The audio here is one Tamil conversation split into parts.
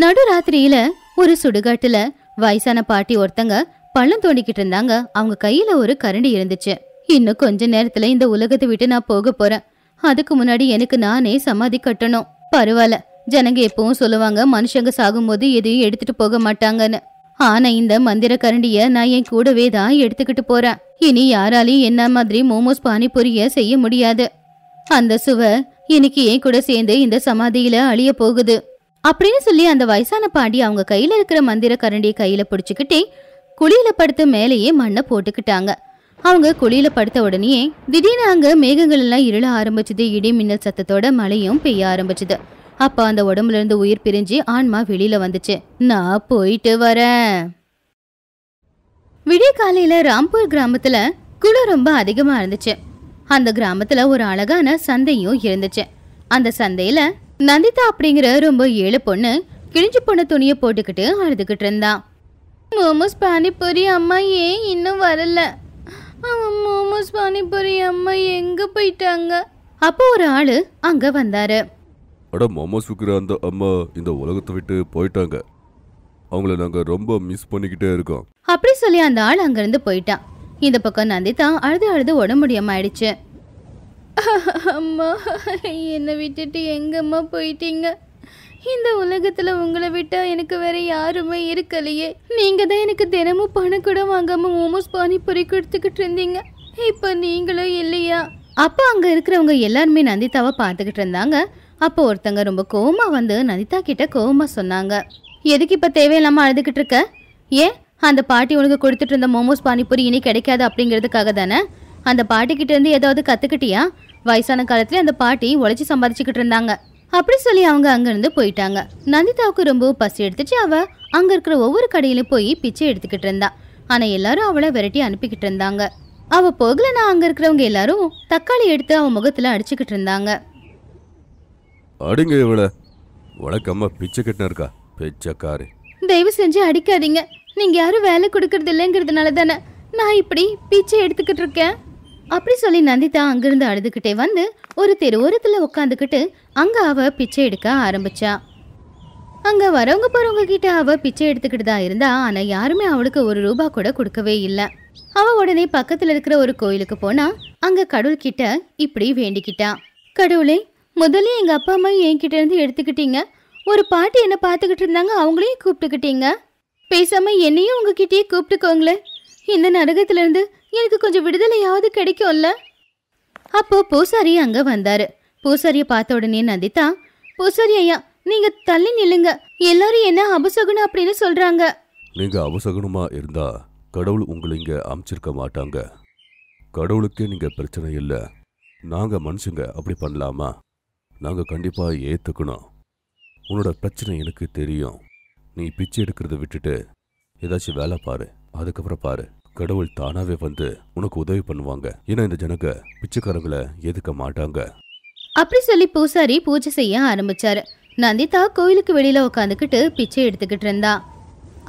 நடு ராத்திரியில ஒரு சுடுகாட்டுல வயசான பாட்டி ஒருத்தங்க பள்ளம் தோண்டிக்கிட்டு இருந்தாங்க. அவங்க கையில ஒரு கரண்டி இருந்துச்சு. இன்னும் கொஞ்ச நேரத்துல இந்த உலகத்தை விட்டு நான் போக போறேன். அதுக்கு முன்னாடி எனக்கு நானே சமாதி கட்டணும். பரவாயில்ல, ஜனங்க எப்பவும் சொல்லுவாங்க மனுஷங்க சாகும்போது எதையும் எடுத்துட்டு போக மாட்டாங்கன்னு. ஆனா இந்த மந்திர கரண்டிய நான் என் கூடவே தான் எடுத்துக்கிட்டு போறேன். இனி யாராலையும் என்ன மாதிரி மோமோஸ் பானிபூரிய செய்ய முடியாது. அந்த சுவை இன்னைக்கு என் கூட சேர்ந்து இந்த சமாதியில அழிய போகுது அப்படின்னு சொல்லி அந்த வயசான பாட்டி அவங்க கையில இருக்கிற மந்திர கரண்டியை கையில பிடிச்சுக்கிட்டே குழியில படுத்து மேலேயே மண்ணை போட்டுக்கிட்டாங்க. அவங்க குழியில படுத்த உடனே திடீர்னு அங்க மேகங்கள் எல்லாம் இருள ஆரம்பிச்சது. இடி மின்னல் சத்தத்தோட மழையும் பெய்ய ஆரம்பிச்சது. அப்ப அந்த உடம்புல இருந்து உயிர் பிரிஞ்சு ஆன்மா வெளியில வந்துச்சு. நான் போயிட்டு வரேன். விடிய காலையில ராம்பூர் கிராமத்துல குளிர் ரொம்ப அதிகமா இருந்துச்சு. அந்த கிராமத்துல ஒரு அழகான சந்தையும் இருந்துச்சு. அந்த சந்தையில நந்திதா அப்படிங்கிற ரொம்ப ஏழு பொண்ணு கிழிஞ்சு போன துணியை போட்டுக்கிட்டு அழுதுகிட்டு இருந்தா. மோமோஸ் பானிபூரி அம்மா ஏன் இன்னும் வரல? மோமோஸ் பானிபூரி அம்மா எங்க போயிட்டாங்க? அப்போ ஒரு ஆளு அங்க வந்தாரு. அட, மோமோஸ் விற்கிற அந்த அம்மா இந்த உலகத்தை விட்டு போயிட்டாங்க. அவங்கள நாங்க ரொம்ப மிஸ் பண்ணிக்கிட்டே இருக்கோம் அப்படி சொல்லி அந்த ஆள் அங்கிருந்து போயிட்டான். இந்த பக்கம் நந்திதா அழுது அழுது உடம்பு முடியாம ஆயிடுச்சு. அம்மா, என்னை விட்டுட்டு எங்கம்மா போயிட்டீங்க? இந்த உலகத்துல உங்களை விட்டா எனக்கு வேற யாருமே இருக்கலையே. நீங்க தான் எனக்கு தினமும் பணம் கூட வாங்காம மோமோஸ் பானிபூரி கொடுத்துக்கிட்டு இருந்தீங்க. இப்ப நீங்களும் இல்லையா? அப்ப அங்க இருக்கிறவங்க எல்லாருமே நந்திதாவை பார்த்துக்கிட்டு இருந்தாங்க. அப்போ ஒருத்தங்க ரொம்ப கோவமா வந்து நந்திதா கிட்ட கோவமா சொன்னாங்க. எதுக்கு இப்ப தேவையில்லாம அழுதுகிட்டு இருக்க? ஏன் அந்த பாட்டி உனக்கு கொடுத்துட்டு இருந்த மோமோஸ் பானிபூரி இனி கிடைக்காது அப்படிங்கிறதுக்காக தானே? அந்த பாட்டி கிட்ட இருந்து ஏதாவது கத்துக்கிட்டியா? வயசான காலத்துல அந்த பாட்டி உழைச்சி சம்பாதிச்சுக்கிட்டு இருந்தாங்க அப்படி சொல்லி அவங்க அங்க இருந்து போயிட்டாங்க. நந்திதாவுக்கு ரொம்ப பசி எடுத்துச்சு. அவ அங்க இருக்கிற ஒவ்வொரு கடையிலும் போய் பிச்சை எடுத்துக்கிட்டு இருந்தா. ஆனா எல்லாரும் அவளை விரட்டி அனுப்பிக்கிட்டு இருந்தாங்க. அவ போகலன்னா அங்க இருக்கிறவங்க எல்லாரும் தக்காளி எடுத்து அவ முகத்துல அடிச்சுக்கிட்டு இருந்தாங்க. அடிங்க இவள, வழக்கம்மா பிச்சை கட்டின இருக்கா பிச்சைக்காரி. தயவு செஞ்சு அடிக்காதீங்க. நீங்க யாரும் வேலை கொடுக்கறது இல்லைங்கிறதுனால தானே நான் இப்படி பிச்சை எடுத்துக்கிட்டு இருக்கேன் அப்படி சொல்லி நந்திதா அங்கிருந்து அழுதுகிட்டே வந்து ஒரு தெருவோரத்துல உட்காந்துக்கிட்டு அங்க அவ பிச்சை எடுக்க ஆரம்பிச்சா. அங்க வரவங்க போறவங்க கிட்ட அவ பிச்சை எடுத்துக்கிட்டு தான் இருந்தா. ஆனா யாருமே அவளுக்கு ஒரு ரூபா கூட கொடுக்கவே இல்லை. அவ உடனே பக்கத்துல இருக்கிற ஒரு கோயிலுக்கு போனா அங்க கடவுள் கிட்ட இப்படி வேண்டிக்கிட்டா. கடவுளே, முதல்ல எங்க அப்பா அம்மா என்கிட்ட இருந்து எடுத்துக்கிட்டீங்க. ஒரு பாட்டி என்ன பாத்துக்கிட்டு இருந்தாங்க, அவங்களையும் கூப்பிட்டுக்கிட்டீங்க. பேசாம என்னையும் உங்ககிட்டயே கூப்பிட்டுக்கோங்களே. இந்த நரகத்துல இருந்து எனக்கு கொஞ்சம் விடுதலையாவது கிடைக்கும்ல. அப்போ பூசாரி அங்க வந்தாரு. பூசாரிய பார்த்த உடனே நந்திதா, பூசாரி ஐயா, நீங்க தள்ளி நில்லுங்க. எல்லாரும் என்ன அபசகுனம் அப்படின்னு சொல்றாங்க. நீங்க அபசகுனமா இருந்தா கடவுள் உங்களை இங்க அமைச்சிருக்க மாட்டாங்க. கடவுளுக்கே நீங்க பிரச்சனை இல்லை. நாங்க மனுஷங்க அப்படி பண்ணலாமா? நாங்க கண்டிப்பா ஏத்துக்கணும். உன்னோட பிரச்சனை எனக்கு தெரியும். நீ பிச்சை எடுக்கிறத விட்டுட்டு ஏதாச்சும் வேலை பாரு. அதுக்கப்புறம் பாரு, கடவுள் தானாவே வந்து உனக்கு உதவி பண்ணுவாங்க. ஏன்னா இந்த ஜனங்க பிச்சைக்காரங்களை ஏத்துக்க மாட்டாங்க. அப்படி சொல்லி பூசாரி பூஜை செய்ய ஆரம்பிச்சாரு. நந்திதா கோயிலுக்கு வெளியில உட்காந்துக்கிட்டு பிச்சை எடுத்துக்கிட்டு இருந்தா.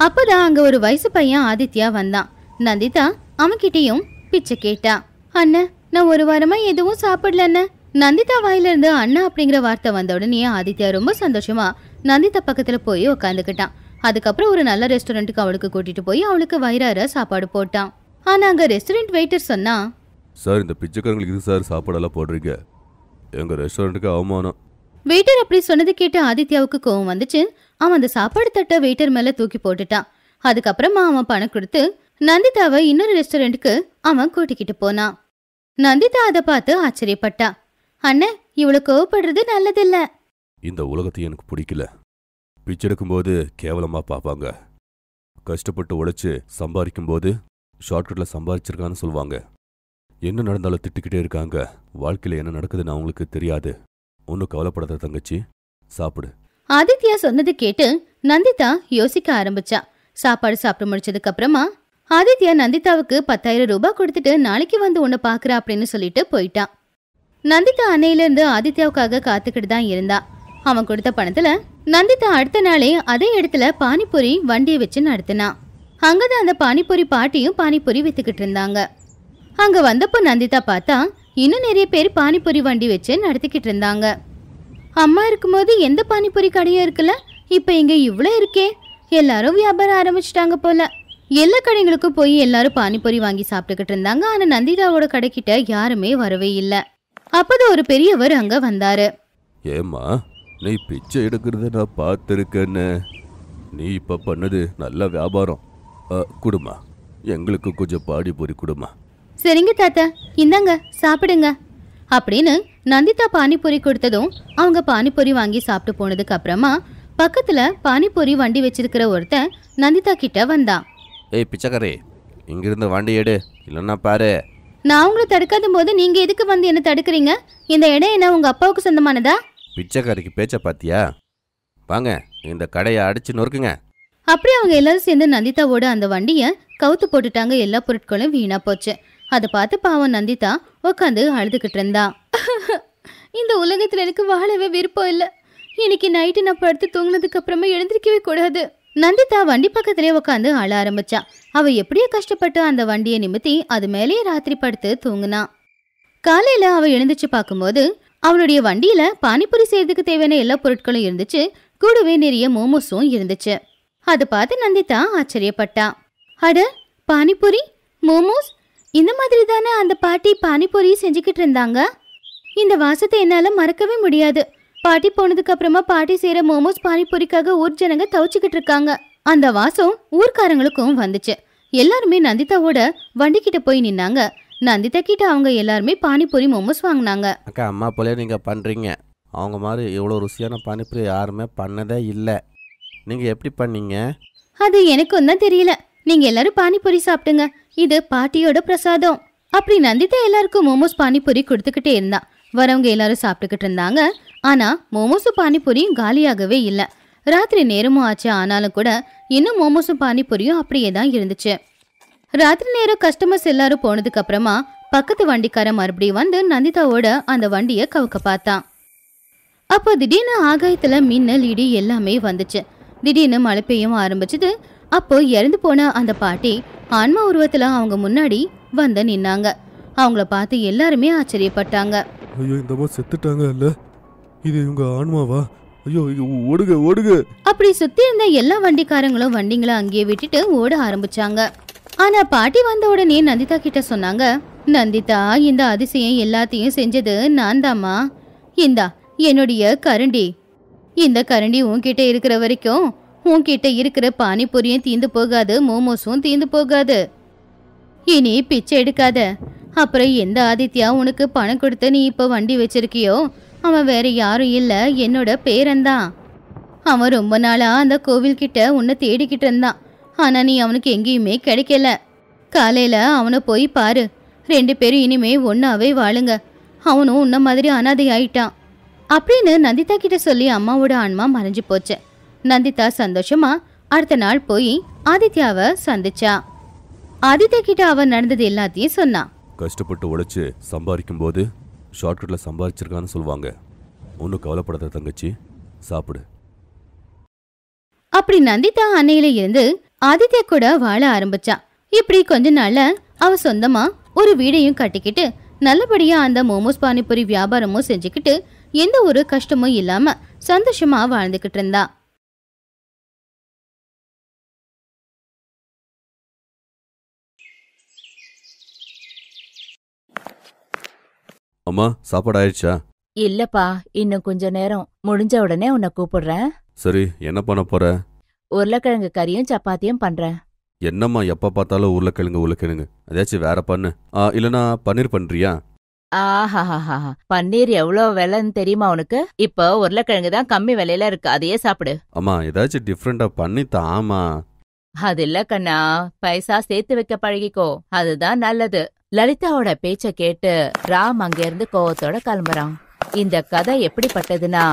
அப்பதான் அங்க ஒரு வயசு பையன் ஆதித்யா வந்தான். நந்திதா அவன்கிட்டயும் பிச்சை கேட்டா. அண்ணா, நான் ஒரு வாரமா எதுவும் சாப்பிடல அண்ணா. நந்திதா வாயில இருந்து அண்ணா அப்படிங்கிற வார்த்தை வந்த உடனே ஆதித்யா ரொம்ப சந்தோஷமா நந்திதா பக்கத்துல போய் உட்காந்துக்கிட்டான். அதுக்கப்புறம் ஒரு நல்ல ரெஸ்டாரண்ட்டுக்கு அவளுக்கு கூட்டிட்டு போய் அவளுக்கு வயிறார சாப்பாடு போட்டான். ஆனா அங்க ரெஸ்டாரண்ட் வெயிட்டர் சொன்னா, சார், இந்த பிச்சைக்காரங்களுக்கு இது சார் சாப்பாடெல்லாம் போடுறீங்க, எங்க ரெஸ்டாரண்ட்டுக்கு அவமானம். வெயிட்டர் அப்படி சொன்னது கேட்டு ஆதித்யாவுக்கு கோவம் வந்துச்சு. அவன் அந்த சாப்பாடு தட்டை வெயிட்டர் மேல தூக்கி போட்டுட்டான். அதுக்கப்புறமா அவன் பணம் கொடுத்து நந்திதாவை இன்னொரு ரெஸ்டாரண்ட்டுக்கு அவன் கூட்டிக்கிட்டு போனான். நந்திதா அதை பார்த்து ஆச்சரியப்பட்டா. அண்ணே, இவ்வளவு கோவப்படுறது நல்லதில்ல. இந்த உலகத்தையும் எனக்கு பிடிக்கல. பிச்சை எடுக்கும்போது கேவலமா பார்ப்பாங்க. கஷ்டப்பட்டு உழைச்சு சம்பாதிக்கும் போது ஷார்ட்கட்ல சம்பாதிச்சிருக்கான்னு சொல்லுவாங்க. என்ன நடந்தாலும் திட்டுக்கிட்டே இருக்காங்க. வாழ்க்கையில என்ன நடக்குதுன்னு அவங்களுக்கு தெரியாது. ஒன்னும் கவலைப்படாத தங்கச்சி, சாப்பிடு. ஆதித்யா சொன்னது கேட்டு நந்திதா யோசிக்க ஆரம்பிச்சா. சாப்பாடு சாப்பிட்டு முடிச்சதுக்கு அப்புறமா ஆதித்யா நந்திதாவுக்கு 10,000 ரூபாய் கொடுத்துட்டு நாளைக்கு வந்து உன்னை பாக்குறா அப்படின்னு சொல்லிட்டு போயிட்டான். நந்திதா அன்னையில இருந்து ஆதித்யாவுக்காக காத்துக்கிட்டு தான் இருந்தா. அவன் கொடுத்த பணத்துல நந்திதா அடுத்த நாளே அதே இடத்துல பானிபூரி வண்டியை வச்சு நடத்தினா. அங்கதான் அந்த பானிபூரி பாட்டியும் பானிபூரி வித்துக்கிட்டு இருந்தாங்க. அங்க வந்தப்போ நந்திதா பார்த்தா இன்னும் நிறைய பேர் பானிபூரி வண்டி வச்சு நடத்திக்கிட்டு இருந்தாங்க. அம்மா இருக்கும்போது எந்த பானிபூரி கடையும் இருக்குல்ல, இப்ப இங்க இவ்ளோ இருக்கே. எல்லாரும் வியாபாரம் ஆரம்பிச்சிட்டாங்க போல. எல்லா கடைகளுக்கும் போய் எல்லாரும் பானிபூரி வாங்கி சாப்பிட்டுக்கிட்டு இருந்தாங்க. ஆனா நந்திதாவோட கடைக்கிட்ட யாருமே வரவே இல்லை. அப்போதான் ஒரு பெரியவர் அங்க வந்தாரு. ஏம்மா, நீ பிச்சை எடுக்கிறத நான் பார்த்துருக்கேன்னு. நீ இப்போ பண்ணது நல்ல வியாபாரம். குடுமா, எங்களுக்கு கொஞ்சம் பானிபூரி குடுமா. சரிங்க தாத்தா, இந்தாங்க சாப்பிடுங்க அப்படின்னு நந்திதா பானிபூரி கொடுத்ததும் அவங்க பானிபூரி வாங்கி சாப்பிட்டு போனதுக்கு அப்புறமா பக்கத்துல பானிபூரி வண்டி வச்சிருக்கிற ஒருத்தன் நந்திதா கிட்ட வந்தான். ஏய் பிச்சைக்காரே, இங்கிருந்து வண்டி எடு, இல்லைன்னா பாரு. நான் உங்களை தடுக்காத போது நீங்க எதுக்கு வந்து என்ன தடுக்கிறீங்க? இந்த இடம் என்ன உங்க அப்பாவுக்கு சொந்தமானதா? பிச்சைக்காரிக்கு பேச்ச பாத்தியா? வாங்க, இந்த கடையை அடிச்சு நொறுக்குங்க. அப்படி அவங்க எல்லாரும் சேர்ந்து நந்திதாவோட அந்த வண்டியை கவுத்து போட்டுட்டாங்க. எல்லா பொருட்களும் வீணா போச்சு. அதை பார்த்து பாவம் நந்திதா உட்காந்து அழுதுகிட்டு இருந்தா. இந்த உலகத்துல எனக்கு வாழவே விருப்பம் இல்லை. இன்னைக்கு நைட்டு நான் படுத்து தூங்கினதுக்கு அப்புறமா எழுந்திருக்கவே கூடாது. நந்திதா வண்டி பக்கத்திலே உட்காந்து அழ ஆரம்பிச்சா. அவ எப்படியோ கஷ்டப்பட்டு அந்த வண்டியை நிமித்தி அது மேலேயே ராத்திரி படுத்து தூங்குனா. காலையில அவ எழுந்துச்சு பார்க்கும்போது அவனுடைய வண்டியில பானிபூரி செய்யறதுக்கு தேவையான எல்லா பொருட்களும் இருந்துச்சு. கூடவே நிறைய மோமோஸும் இருந்துச்சு. அதை பார்த்து நந்திதா ஆச்சரியப்பட்டா. அட, பானிபூரி, மோமோஸ், இந்த மாதிரி தானே அந்த பாட்டி பானிபூரி செஞ்சுக்கிட்டு இருந்தாங்க. இந்த வாசத்தை என்னால மறக்கவே முடியாது. பாட்டி போனதுக்கு அப்புறமா பாட்டி செய்யற மோமோஸ் பானிபூரிக்காக ஊர் ஜனங்க தவிச்சுக்கிட்டு இருக்காங்க. அந்த வாசம் ஊர்க்காரங்களுக்கும் வந்துச்சு. எல்லாருமே நந்திதாவோட வண்டி கிட்ட போய் நின்னாங்க. நந்திதா கிட்ட அவங்க எல்லாருமே பானிபூரி மோமோஸ் வாங்கினாங்க. அக்கா, அம்மா போலே நீங்க பண்றீங்க. அவங்க மாதிரி எவ்வளோ ருசியான பானிபூரி யாருமே பண்ணதே இல்லை. நீங்க எப்படி பண்ணீங்க? அது எனக்கும் தான் தெரியல. நீங்க எல்லாரும் பானிபூரி சாப்பிடுங்க, இது பாட்டியோட பிரசாதம். அப்படி நந்திதா எல்லாருக்கும் மோமோஸ் பானிபூரி கொடுத்துக்கிட்டே இருந்தா. வரவங்க எல்லாரும் சாப்பிட்டுக்கிட்டு இருந்தாங்க. ஆனா மோமோஸும் பானிபூரியும் காலியாகவே இல்லை. ராத்திரி நேரமும் ஆச்சு. ஆனாலும் கூட இன்னும் மோமோஸும் பானிபூரியும் அப்படியே தான் இருந்துச்சு. ராத்திரி நேரம் கஸ்டமர்ஸ் எல்லாரும் போனதுக்கு அப்புறமா பக்கத்து வண்டிக்காரன் மறுபடியும் வந்து நந்திதாவோட அந்த வண்டியை கவுக்க பார்த்தான். அப்போ திடீர்னு ஆகாயத்துல மின்னல், இடி எல்லாமே வந்துச்சு. திடீர்னு மழை பெய்யும் ஆரம்பிச்சது. அப்போ இறந்து போன அந்த பாட்டி ஆன்மா உருவத்துல அவங்க முன்னாடி வந்து நின்னாங்க. அவங்கள பார்த்து எல்லாருமே ஆச்சரியப்பட்டாங்க. ஐயோ, இந்த அம்மா செத்துட்டாங்க இல்ல? இது இவங்க ஆன்மாவா? ஐயோ, ஓடுங்க ஓடுங்க. அப்படி சுத்தி இருந்த எல்லா வண்டிக்காரங்களும் வண்டிங்களை அங்கேயே விட்டுட்டு ஓட ஆரம்பிச்சாங்க. ஆனா பாட்டி வந்த உடனே நந்திதா கிட்ட சொன்னாங்க. நந்திதா, இந்த அதிசயம் எல்லாத்தையும் செஞ்சது நான் தாம்மா. இந்தா என்னுடைய கரண்டி. இந்த கரண்டி உன்கிட்ட இருக்கிற வரைக்கும் உன்கிட்ட இருக்கிற பானிபூரியும் தீந்து போகாது, மோமோஸும் தீந்து போகாது. இனி பிச்சை எடுக்காத. அப்புறம் எந்த ஆதித்யா உனக்கு பணம் கொடுத்து நீ இப்போ வண்டி வச்சிருக்கியோ அவன் வேற யாரும் இல்லை, என்னோட பேரன்தான். அவன் ரொம்ப நாளா அந்த கோவில்கிட்ட உன்னை தேடிக்கிட்டு இருந்தான். ஆனா நீ அவனுக்கு எங்கேயுமே கிடைக்கல. காலையில அவனை போய் பாரு. 2 பேரும் இனிமே ஒன்னாவே வாழுங்க. அவனும் உன்ன மாதிரி அனாதை ஆயிட்டான் அப்படின்னு நந்திதா கிட்ட சொல்லி அம்மாவோட ஆன்மா மறைஞ்சு போச்சு. நந்திதா சந்தோஷமா அடுத்த நாள் போய் ஆதித்யாவை சந்திச்சா. ஆதித்யா கிட்ட அவ நடந்தது எல்லாத்தையும் சொன்னான். கஷ்டப்பட்டு உழைச்சு சம்பாதிக்கும் போது ஷார்ட்கட்ல சம்பாதிச்சிருக்கான்னு சொல்லுவாங்க. ஒன்னும் கவலைப்படாத தங்கச்சி, சாப்பிடு. அப்படி நந்திதா அன்னையில இருந்து ஆதித்யா கூட வாழ ஆரம்பிச்சா. இப்படி கொஞ்ச நாள்ல அவ சொந்தமா ஒரு வீடையும் கட்டிக்கிட்டு நல்லபடியா அந்த மோமோஸ் பானிபூரி வியாபாரமும் செஞ்சுக்கிட்டு எந்த ஒரு கஷ்டமும் இல்லாம சந்தோஷமா வாழ்ந்துகிட்டு இருந்தா. அம்மா, சாப்பாடு ஆயிடுச்சா? இல்லப்பா, இன்னும் கொஞ்ச நேரம் முடிஞ்ச உடனே உன்னை கூப்பிடுறேன். சரி, என்ன பண்ண போற? உருளைக்கிழங்கு கறியும் சப்பாத்தியும் பண்றேன். என்னம்மா எப்ப பார்த்தாலும் உருளைக்கிழங்கு, அதாச்சும் வேற பண்ணு. இல்லனா பன்னீர் பண்றியா? ஆஹாஹாஹா, பன்னீர் எவ்வளவு விலைன்னு தெரியுமா உனக்கு? இப்போ உருளைக்கிழங்கு தான் கம்மி விலையில இருக்கு, அதையே சாப்பிடு. அம்மா, ஏதாச்சும் டிஃப்ரெண்டா பண்ணித்தாமா. அது இல்ல கண்ணா, பைசா சேர்த்து வைக்க பழகிக்கோ, அதுதான் நல்லது. லலிதாவோட பேச்ச கேட்டு ராம் அங்கிருந்து கோவத்தோட கிளம்புறான். இந்த கதை எப்படிப்பட்டதுன்னா,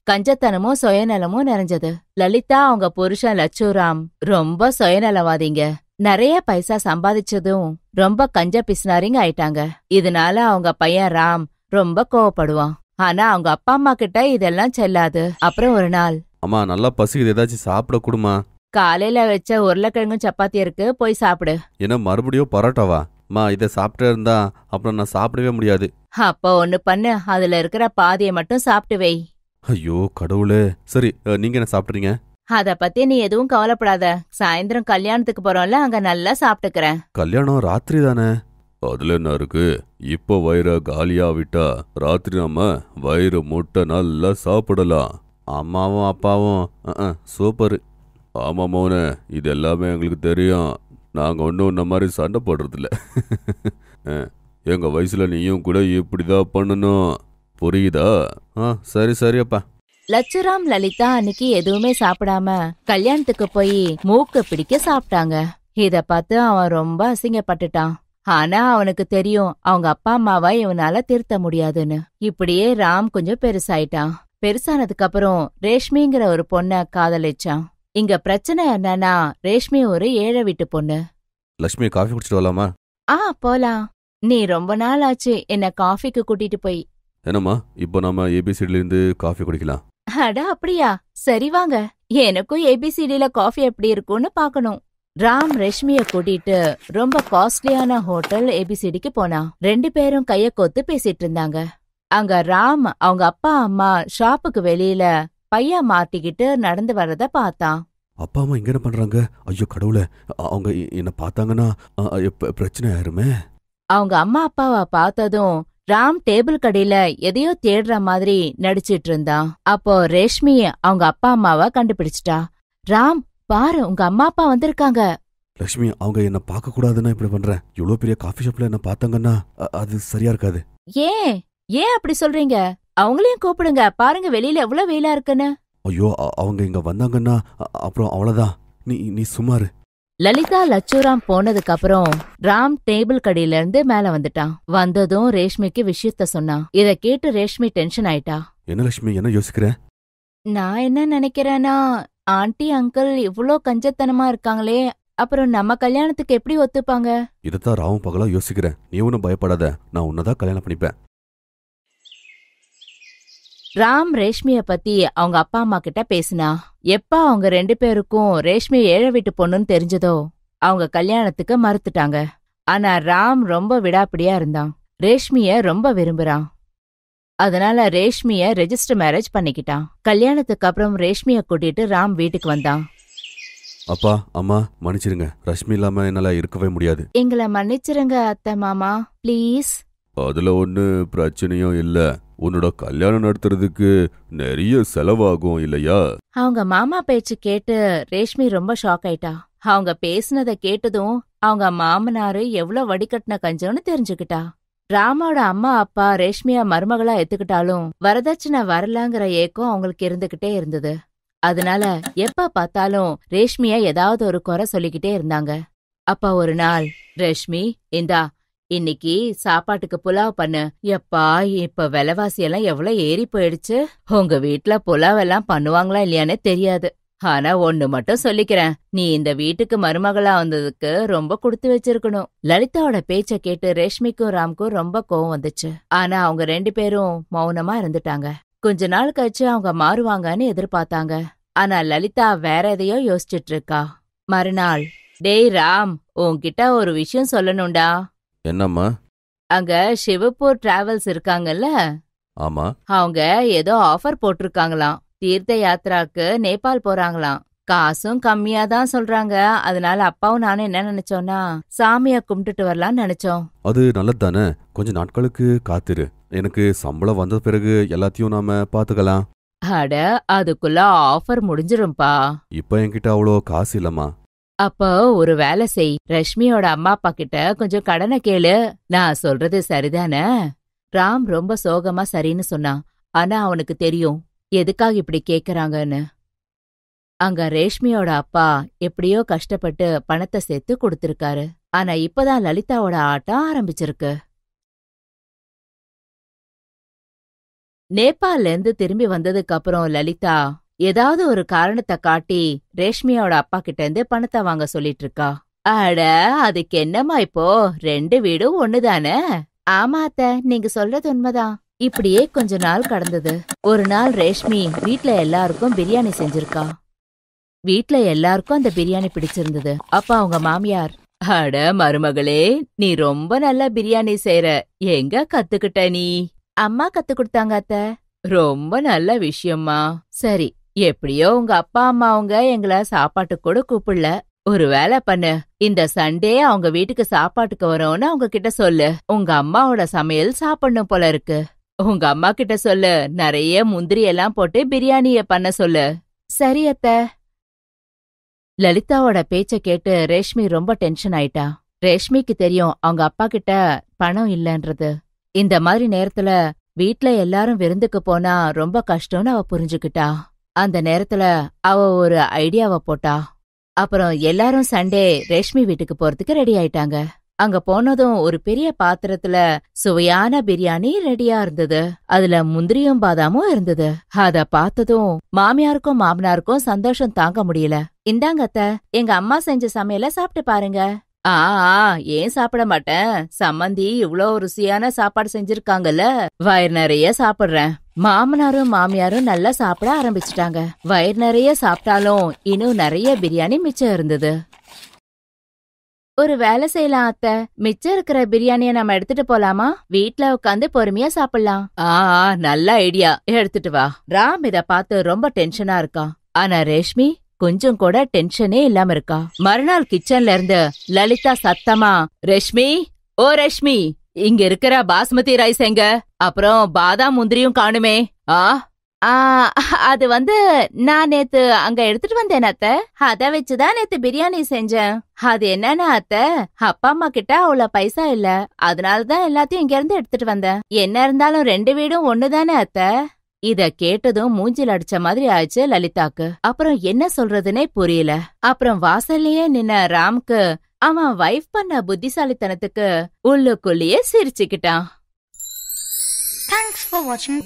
கஞ்சத்தனமும் சுயநலமும் நிறைஞ்சது. லலிதா அவங்க புருஷன் லட்சுராம் ரொம்ப சுயநலவாதிங்க. நிறைய பைசா சம்பாதிச்சதும் ரொம்ப கஞ்ச பிசினாரிங்க ஆயிட்டாங்க. இதனால அவங்க பையன் ராம் ரொம்ப கோவப்படுவான். ஆனா அவங்க அப்பா அம்மா கிட்ட இதெல்லாம் செல்லாது. அப்புறம் ஒரு நாள், அம்மா நல்லா பசிக்குது, ஏதாச்சும் சாப்பிட கொடுமா. காலையில வச்ச உருளைக்கிழங்கும் சப்பாத்தி இருக்கு, போய் சாப்பிடு. என்ன மறுபடியும் பரோட்டாவா? அம்மா, இதை சாப்பிட்டே இருந்தா அப்புறம் நான் சாப்பிடவே முடியாது. அப்போ ஒண்ணு பண்ணு, அதுல இருக்கிற பாதியை மட்டும் சாப்பிட்டு வை. ஐயோ கடவுளே. சரி, நீங்க என்ன சாப்பிட்றீங்க? அத பத்தி நீ எதுவும் கவலைப்படாத. சாயந்தரம் கல்யாணத்துக்கு போறோம்ல, அங்க நல்லா சாப்பிட்டுக்கிறேன். கல்யாணம் ராத்திரி தானே. அதுல என்ன இருக்கு? இப்போ வயிற காலியா விட்டா ராத்திரி நம்ம வயிறு முட்டை நல்லா சாப்பிடலாம். அம்மாவும் அப்பாவும் சூப்பர். ஆமா மோனே, இது எல்லாமே எங்களுக்கு தெரியும். நாங்க ஒன்றும் இந்த மாதிரி சண்டை போடுறதில்ல. எங்க வயசுல நீயும் கூட இப்படிதான் பண்ணணும், புரியுதா? சரி சரி அப்பா. லட்சுராம் லலிதா அன்னைக்கு எதுவுமே சாப்பிடாம கல்யாணத்துக்கு போய் மூக்கு பிடிக்க சாப்பிட்டாங்க. இத பார்த்து அவன் ரொம்ப அசிங்கப்பட்டுட்டான். ஆனா அவனுக்கு தெரியும் அவங்க அப்பா அம்மாவை இவனால திருத்த முடியாதுன்னு. இப்படியே ராம் கொஞ்சம் பெருசாயிட்டான். பெருசானதுக்கு அப்புறம் ரேஷ்மிங்கிற ஒரு பொண்ண காதலிச்சான். இங்க பிரச்சனை என்னன்னா, ரேஷ்மி ஒரு ஏழை வீட்டு பொண்ணு. லட்சுமி, காஃபி குடிச்சிட்டு வரலாமா? போலாம். நீ ரொம்ப நாள் ஆச்சு என்ன காஃபிக்கு கூட்டிட்டு போய். என்னம்மா, இப்போ நம்ம ஏபிசிடில இருந்து காஃபி குடிக்கலாம். அட அப்படியா? சரி வாங்க. எனக்கும் ஏபிசிடில காஃபி எப்படி இருக்கும்னு பாக்கணும். ராம் ரேஷ்மிய கூட்டிட்டு ரொம்ப காஸ்ட்லியான ஹோட்டல் ஏபிசிடிக்கு போனான். 2 பேரும் கைய கோத்து பேசிட்டு இருந்தாங்க. அங்க ராம் அவங்க அப்பா அம்மா ஷாப்புக்கு வெளியில பைய மாட்டிக்கிட்டு நடந்து வர்றத பார்த்தான். அப்பா அம்மா இங்க என்ன பண்றாங்க? ஐயோ கடவுளே, அவங்க என்ன பார்த்தாங்கன்னா பிரச்சனை ஆயிருமே. அவங்க அம்மா அப்பாவை பார்த்ததும் ராம் டேபிள் கடையில எதையோ தேடுற மாதிரி நடிச்சிட்டு இருந்தான். அப்போ ரேஷ்மி அவங்க அப்பா அம்மாவை கண்டுபிடிச்சிட்டா. ராம், பாரு, உங்க அம்மா அப்பா வந்திருக்காங்க. லட்சுமி, அவங்க என்ன பார்க்க கூடாதுன்னா இப்படி பண்றேன். இவ்வளவு பெரிய காஃபி ஷாப்ல என்ன பார்த்தாங்கன்னா அது சரியா இருக்காது. ஏன் ஏன் அப்படி சொல்றீங்க? அவங்களையும் கூப்பிடுங்க. பாருங்க வெளியில எவ்வளவு வெயிலா இருக்குன்னு. ஐயோ, அவங்க இங்க வந்தாங்கன்னா அப்புறம் அவ்வளவுதான். நீ சுமாரு. லலிதா லட்சுராம் போனதுக்கு அப்புறம் ராம் டேபிள் கடையில இருந்து மேல வந்துட்டான். வந்ததும் ரேஷ்மிக்கு விஷயத்த சொன்னான். இத கேட்டு ரேஷ்மி டென்ஷன் ஆயிட்டா. என்ன லட்சுமி, என்ன யோசிக்கிற? நான் என்ன நினைக்கிறேன்னா, ஆண்டி அங்கிள் இவ்ளோ கஞ்சத்தனமா இருக்காங்களே, அப்புறம் நம்ம கல்யாணத்துக்கு எப்படி ஒத்துப்பாங்க? இதத்தான் ராவும் பகலா யோசிக்கிறேன். நீ ஒன்னும் பயப்படாத, நான் உன்னதான் கல்யாணம் பண்ணிப்பேன். ராம் ரேஷ்மிய பத்தி அவங்க அப்பா அம்மா கிட்ட பேசினா. எப்ப அவங்க 2 பேருக்கும் ரேஷ்மி ஏழை வீட்டு பொண்ணுன்னு தெரிஞ்சதோ அவங்க கல்யாணத்துக்கு மறுத்துட்டாங்க. ஆனா ராம் ரொம்ப விடாப்பிடியா இருந்தான். ரேஷ்மிய ரொம்ப விரும்புறான். அதனால ரேஷ்மிய ரெஜிஸ்டர் மேரேஜ் பண்ணிக்கிட்டான். கல்யாணத்துக்கு அப்புறம் ரேஷ்மிய கூட்டிட்டு ராம் வீட்டுக்கு வந்தான். அப்பா அம்மா மன்னிச்சிருங்க, ரஷ்மி இல்லாம என்னால இருக்கவே முடியாது. எங்களை மன்னிச்சிருங்க அத்தை மாமா, ப்ளீஸ். அதுல ஒண்ணு பிரச்சனையும் இல்ல. உன்னோட கல்யாணம் நடத்துறதுக்கு நிறைய செலவாகும் இல்லையா? அவங்க மாமா பேச்சு கேட்டு ரேஷ்மி ரொம்ப ஷாக் ஆயிட்டா. அவங்க பேசுனத கேட்டதும் அவங்க மாமனாரு எவ்வளவு வடிகட்டின கஞ்சோன்னு தெரிஞ்சுக்கிட்டா. ராமோட அம்மா அப்பா ரேஷ்மியா மருமகளா எத்துக்கிட்டாலும் வரதட்சணை வரலங்கிற ஏக்கம் அவங்களுக்கு இருந்துகிட்டே இருந்தது. அதனால எப்ப பார்த்தாலும் ரேஷ்மியா ஏதாவது ஒரு குறை சொல்லிக்கிட்டே இருந்தாங்க. அப்ப ஒரு நாள், ரேஷ்மி இந்தா இன்னைக்கு சாப்பாட்டுக்கு புலாவ் பண்ணு. எப்பா, இப்ப விலைவாசி எல்லாம் எவ்வளவு ஏறி போயிடுச்சு. உங்க வீட்ல புலாவ் எல்லாம் பண்ணுவாங்களா இல்லையானே தெரியாது. ஆனா ஒண்ணு மட்டும் சொல்லிக்கிறேன், நீ இந்த வீட்டுக்கு மருமகளா வந்ததுக்கு ரொம்ப கொடுத்து வச்சிருக்கணும். லலிதாவோட பேச்ச கேட்டு ரேஷ்மிக்கும் ராம்க்கும் ரொம்ப கோவம் வந்துச்சு. ஆனா அவங்க 2 பேரும் மௌனமா இருந்துட்டாங்க. கொஞ்ச நாள் கழிச்சு அவங்க மாறுவாங்கன்னு எதிர்பார்த்தாங்க. ஆனா லலிதா வேற எதையோ யோசிச்சுட்டு இருக்கா. மறுநாள், டேய் ராம், உன்கிட்ட ஒரு விஷயம் சொல்லணும்டா. என்னம்மா? அங்க சிவப்பூர் டிராவல்ஸ் இருக்காங்கல்ல, ஆமா. அவங்க ஏதோ ஆஃபர் போட்டிருக்காங்களாம். தீர்த்த யாத்ராக்கு நேபாள் போறாங்களாம். காசும் கம்மியா தான் சொல்றாங்க. அதனால அப்பாவும் நானும் என்ன நினைச்சோம்னா, சாமிய கும்பிட்டுட்டு வரலாம்னு நினைச்சோம். அது நல்லது தானே. கொஞ்ச நாட்களுக்கு காத்திரு. எனக்கு சம்பளம் வந்த பிறகு எல்லாத்தையும் நாம பாத்துக்கலாம். அட, அதுக்குள்ள ஆஃபர் முடிஞ்சிரும்பா. இப்ப என்கிட்ட அவ்வளோ காசு இல்லம்மா. அப்போ ஒரு வேலை செய், ரஷ்மியோட அம்மா அப்பா கிட்ட கொஞ்சம் கடனை கேளு. நான் சொல்றது சரிதானே? ராம் ரொம்ப சோகமா சரின்னு சொன்னான். ஆனா அவனுக்கு தெரியும் எதுக்காக இப்படி கேக்குறாங்கன்னு. அங்க ரேஷ்மியோட அப்பா எப்படியோ கஷ்டப்பட்டு பணத்தை சேர்த்து கொடுத்திருக்காரு. ஆனா இப்பதான் லலிதாவோட ஆட்டம் ஆரம்பிச்சிருக்கு. நேபாள்ல இருந்து திரும்பி வந்ததுக்கு அப்புறம் லலிதா ஏதாவது ஒரு காரணத்தை காட்டி ரேஷ்மியோட அப்பா கிட்ட இருந்து பணத்தை வாங்க சொல்லிட்டு இருக்கா. அட, அதுக்கு என்னம்மா இப்போ 2 வீடும் ஒண்ணுதானே? ஆமா அத்தை, நீங்க சொல்றது உண்மைதான். இப்படியே கொஞ்ச நாள் கடந்தது. ஒரு நாள் ரேஷ்மி வீட்ல எல்லாருக்கும் பிரியாணி செஞ்சிருக்கா. வீட்ல எல்லாருக்கும் அந்த பிரியாணி பிடிச்சிருந்தது. அப்ப அவங்க மாமியார், அட மருமகளே, நீ ரொம்ப நல்லா பிரியாணி செய்ற. எங்க கத்துக்கிட்ட நீ? அம்மா கத்து கொடுத்தாங்க அத்தை. ரொம்ப நல்ல விஷயம்மா. சரி, எப்படியோ உங்க அப்பா அம்மா அவங்க எங்கள சாப்பாட்டுக்கு கூட கூப்பிடல. ஒரு வேலை பண்ணு, இந்த சண்டே அவங்க வீட்டுக்கு சாப்பாட்டுக்கு வரோன்னு அவங்க கிட்ட சொல்லு. உங்க அம்மாவோட சமையல் சாப்பிடணும் போல இருக்கு. உங்க அம்மா கிட்ட சொல்லு, நிறைய முந்திரி எல்லாம் போட்டு பிரியாணிய பண்ண சொல்லு. சரி அத்தை. லலிதாவோட பேச்ச கேட்டு ரேஷ்மி ரொம்ப டென்ஷன் ஆயிட்டா. ரேஷ்மிக்கு தெரியும் அவங்க அப்பா கிட்ட பணம் இல்லன்றது. இந்த மாதிரி நேரத்துல வீட்ல எல்லாரும் விருந்துக்கு போனா ரொம்ப கஷ்டம்னு அவ புரிஞ்சுக்கிட்டா. அந்த நேரத்துல அவ ஒரு ஐடியாவை போட்டா. அப்புறம் எல்லாரும் சண்டே ரேஷ்மி வீட்டுக்கு போறதுக்கு ரெடி ஆயிட்டாங்க. அங்க போனதும் ஒரு பெரிய பாத்திரத்துல சுவையான பிரியாணி ரெடியா இருந்தது. அதுல முந்திரியும் பாதாமும் இருந்தது. அத பார்த்ததும் மாமியாருக்கும் மாமனாருக்கும் சந்தோஷம் தாங்க முடியல. இந்தாங்க அத்தை, எங்க அம்மா செஞ்ச சமையல சாப்பிட்டு பாருங்க. ஆ ஏன் சாப்பிட மாட்டேன்? சம்மந்தி இவ்ளோ ருசியான சாப்பாடு செஞ்சிருக்காங்கல்ல, வயிறு நிறைய சாப்பிடுறேன். மாமனாரும் மாமியாரும் நல்லா சாப்பிட ஆரம்பிச்சுட்டாங்க. வயிறு நிறைய சாப்பிட்டாலும் இன்னும் நிறைய பிரியாணி மிச்சம் இருந்தது. ஒரு வேலை செய்யலாம் அத்தை, மிச்சம் இருக்கிற பிரியாணிய நம்ம எடுத்துட்டு போலாமா? வீட்ல உட்காந்து பொறுமையா சாப்பிடலாம். நல்ல ஐடியா, எடுத்துட்டு வா. ராம் இத பார்த்து ரொம்ப டென்ஷனா இருக்கான். ஆனா ரேஷ்மி கொஞ்சம் கூட டென்ஷனே இல்லாம இருக்கா. மறுநாள் கிச்சன்ல இருந்து லலிதா சத்தமா, ரேஷ்மி, ஓ ரேஷ்மி, இங்க இருக்கிற பாஸ்மதி ரைஸ் எங்க? அப்புறம் பாதாம் முந்திரியும் காணுமே. அது நான் நேத்து அங்க எடுத்துட்டு வந்தேன் அத்தை. அத வச்சுதான் நேத்து பிரியாணி செஞ்சேன். அது என்னன்னா அத்தை, அப்பா அம்மா கிட்ட அவ்வளவு பைசா இல்ல, அதனாலதான் எல்லாத்தையும் இங்க இருந்து எடுத்துட்டு வந்தேன். என்ன இருந்தாலும் 2 வீடும் ஒண்ணுதானே அத்தை. இத கேட்டதும் மூஞ்சில் அடிச்ச மாதிரி ஆயிடுச்சு லலிதாக்கு. அப்புறம் என்ன சொல்றதுன்னே புரியல. அப்புறம் வாசல்லயே நின்ன ராம்க்கு அவன் வைஃப் பண்ண புத்திசாலித்தனத்துக்கு உள்ளுக்குள்ளேயே சிரிச்சுக்கிட்டான். Thanks for watching.